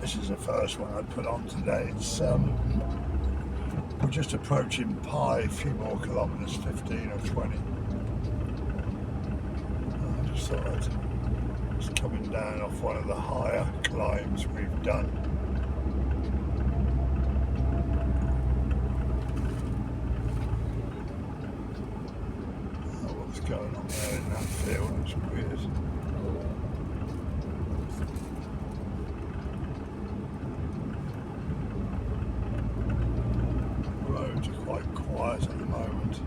this is the first one I put on today. It's we're just approaching Pi, a few more kilometres, 15 or 20. I just thought it's coming down off one of the higher climbs we've done. What's going on there in that field? It's weird. Roads are quite quiet at the moment.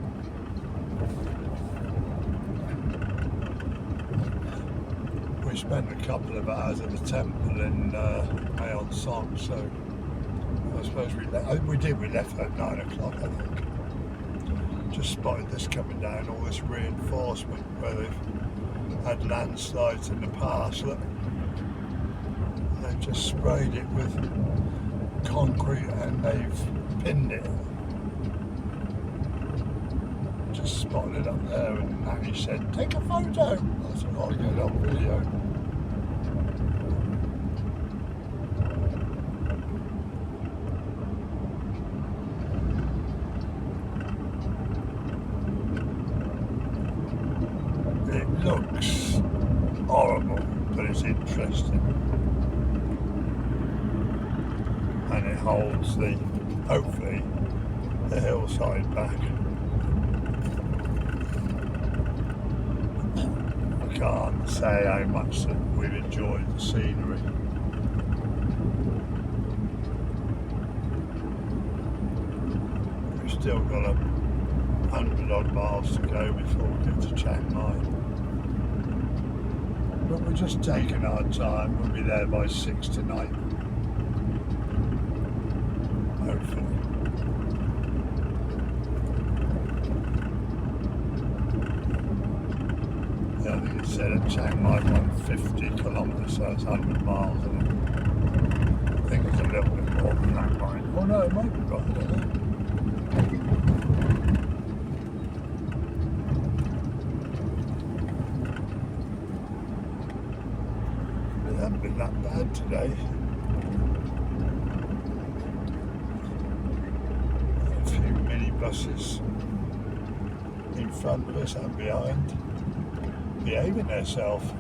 We spent a couple of hours at the temple in Mae Song, so I suppose we left at 9 o'clock, I think. Just spotted this coming down, all this reinforcement where they've had landslides in the past. Look, they've just sprayed it with concrete and they've pinned it. Just spotted it up there, and Nanny said, "Take a photo." I said, "I'll get it on video." It looks horrible, but it's interesting, and it holds hopefully the hillside back. I can't say how much that we've enjoyed the scenery. We've still got 100 odd miles to go before we get to Chiang Mai. But we're just taking our time. We'll be there by 6 tonight. Hopefully. Yeah, I think it said at Chiang Mai 150 kilometres, so it's 100 miles. And I think it's a little bit more than that, right? Oh no, it might be right, I don't know. It hasn't been that bad today. A few minibuses in front of us and behind, behaving themselves.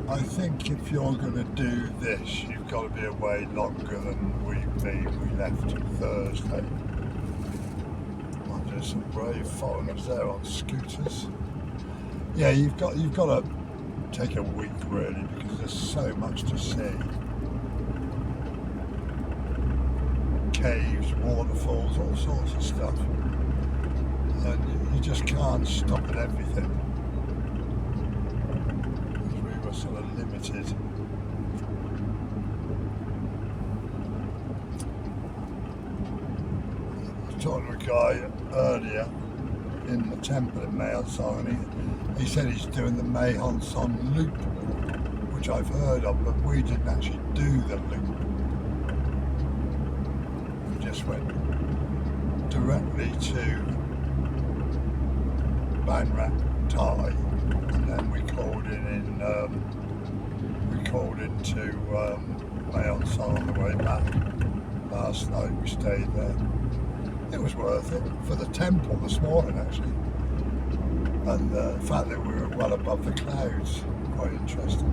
I think if you're going to do this, you've got to be away longer than we've been. We left Thursday. Well, there's some brave foreigners there on scooters. Yeah, you've got to take a week really, because there's so much to see. Caves, waterfalls, all sorts of stuff, and you just can't stop at everything. We were sort of limited. I was talking to a guy earlier in the temple in Mae Song, and he said he's doing the Mae Song loop, which I've heard of, but we didn't actually do the loop. We just went directly to Ban Rat Thai, and then we called into Mae Song on the way back. Last night we stayed there. It was worth it for the temple this morning, actually, and the fact that we were well above the clouds, quite interesting.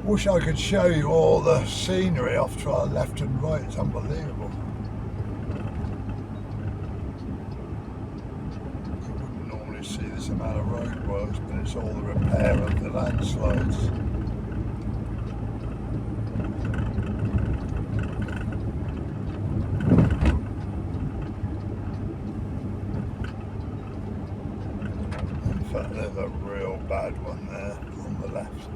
Wish I could show you all the scenery off to our left and right. It's unbelievable. You wouldn't normally see this amount of roadworks, but it's all the repair of the landslides. In fact, there's a real bad one there on the left.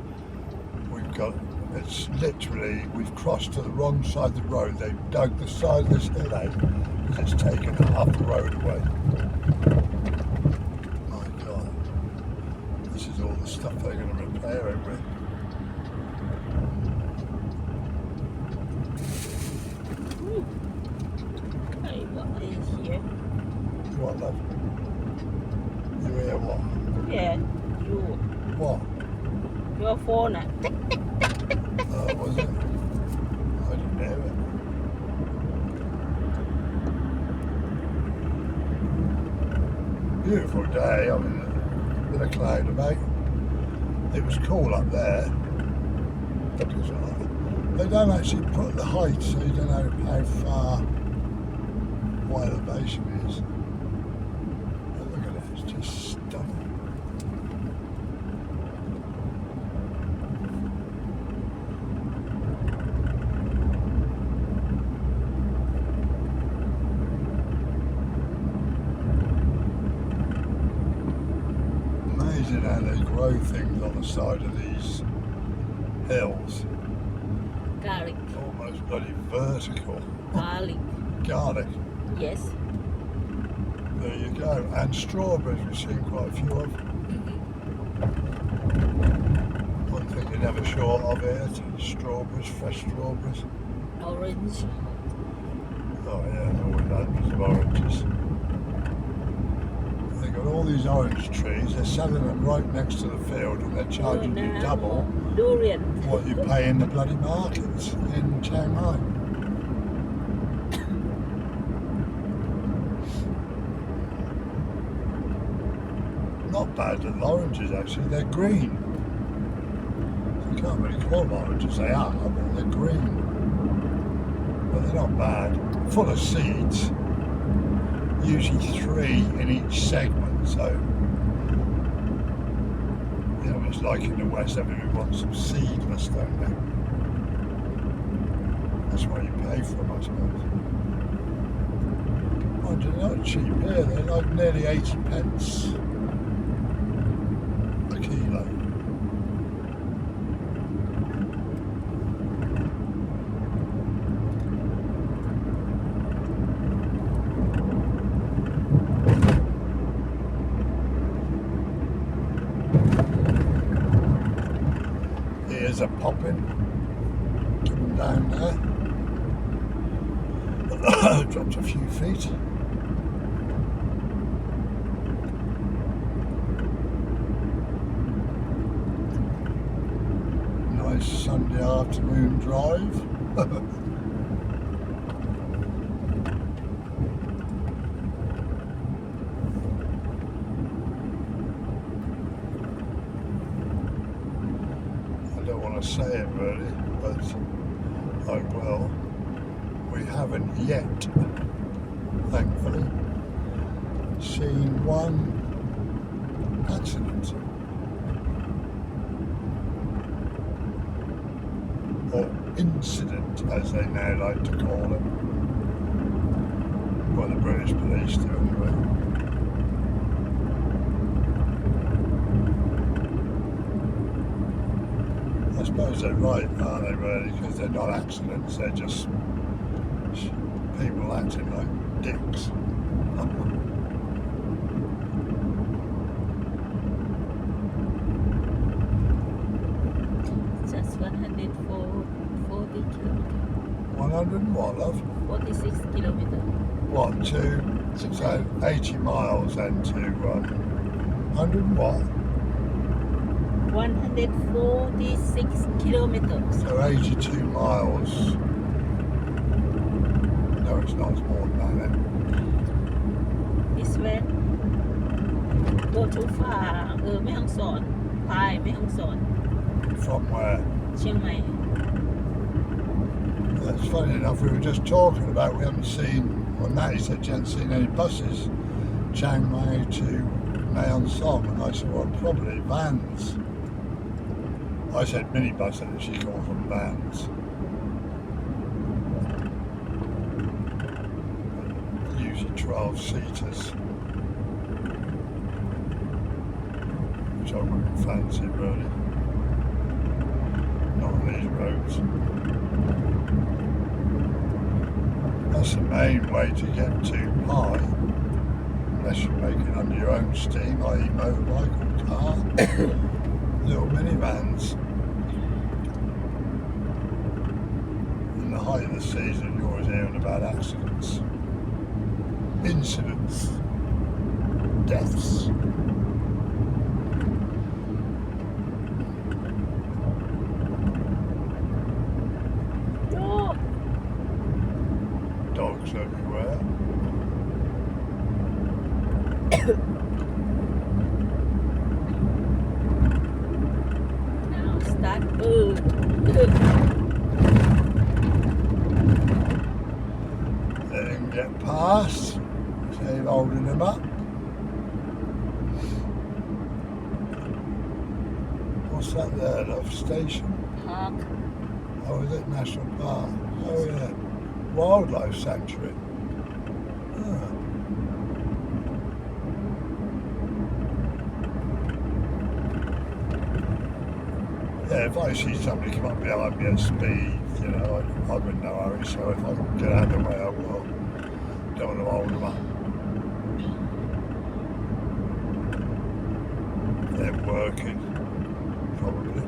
It's literally, we've crossed to the wrong side of the road. They've dug the side of this hill out because it's taken half the road away. My God. This is all the stuff they're going to repair it with. phone อ่ะ Was it? I didn't hear it. Beautiful day. I mean, a bit of cloud about. It was cool up there. Because they don't actually put the height, so you don't know how far, what elevation it is. But look at it, it's just stunning. Amazing how they grow things on the side of these hills. Garlic. Almost bloody vertical. Garlic. Garlic. Yes. There you go. And strawberries, we've seen quite a few of. One thing you're never short of here, strawberries, fresh strawberries. Orange. Oh yeah, always hundreds of oranges. They've got all these orange trees, they're selling them right next to the field and they're charging you double Durian. what you pay in the bloody markets in Chiang Mai. Not bad little oranges actually, they're green. You can't really call them oranges, they are, but they're green. But they're not bad. Full of seeds. Usually 3 in each segment, so you know it's like in the West, everybody wants some seedless, don't they? That's why you pay for them, I suppose. Oh, they're not cheap here, they're like nearly 80 pence a kilo. Here's a popping coming down there. Dropped a few feet. Nice Sunday afternoon drive. I don't want to say it really, but I will. We haven't yet, thankfully, seen one accident. Or incident, as they now like to call it. Well, the British police do anyway. I suppose they're right, aren't they, really? Because they're not accidents, they're just people acting like dicks. Just 140 kilometers. 100 and what, love? 46 kilometers. What, to 80 miles and to 100 and what? 146 kilometers. So 82 miles. No, it's not, it's more than that then. This way. Go too far. แม่ฮ่องสอนพายแม่ฮ่องสอน From where? เชียงใหม่ That's funny enough, we were just talking about we haven't seen, well Matty said she hadn't seen any buses Chiang Mai to Mae Hong Son, and I said, well probably vans. I said minibus and she called them vans. Usually 12-seaters. Which I wouldn't fancy really. Not on these roads. That's the main way to get to Pai, unless you make it under your own steam, i.e. motorbike or car. Little minivans. In the height of the season, you're always hearing about accidents, incidents, deaths. อ They didn't get past, so you're holding them up. What's that there, love? Station? พัก Oh, is it National Park? Oh, yeah. Wildlife Sanctuary. Ah. Yeah, if I see somebody come up behind me at speed, you know, I'm in no hurry, so if I can get out of the way, I will. Don't want to hold them up. They're working, probably.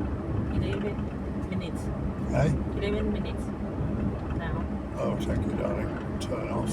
11 minutes Hey? 11 minutes now Oh, thank you, darling. Turn off.